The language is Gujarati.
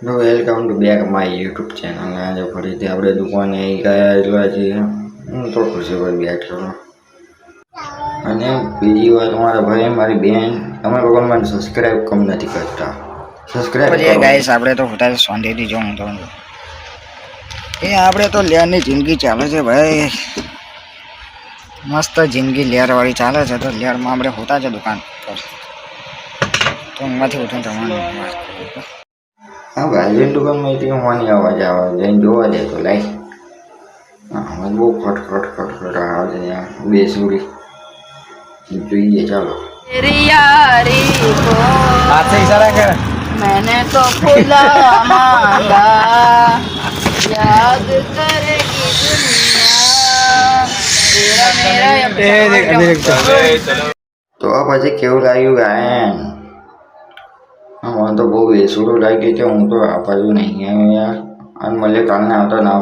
Welcome to back my YouTube channel. આજે ફરીથી આપણે દુકાને આવી ગયા છીએ. હું તો ખુશી પર બેઠો અને બીજી વાત મારા ભાઈ મારી બેન તમે લોકો મને સબસ્ક્રાઈબ કમ નથી કરતા. સબસ્ક્રાઈબ ગાઈસ આપણે તો ફટાફટ શાંતિથી જોઉં તો એ આપણે તો લેરની જિંદગી ચાલે છે ભાઈ. મસ્ત જિંદગી લેરવાળી ચાલે છે. તો લેરમાં આપણે હોતા છે દુકાન પર તો એમાંથી ઉઠીને તમારે હા ભાઈ દુકાનમાં એટલી હોવાની અવાજ આવે જઈને જોવા દે તો લાઈ અવાજ બહુ ખટ આવે છે ત્યાં બેસુરી જોઈએ ચાલો. मैंने तो खुला मांगा याद करेगी दुनिया. તો આ પછી કેવું લાગ્યું ગાયન? મને તો બહુ બેસુરું લાગ્યું છે. હું તો આ બાજુ નહીં આવ્યો યાર અને મળે કાલને આવતા ના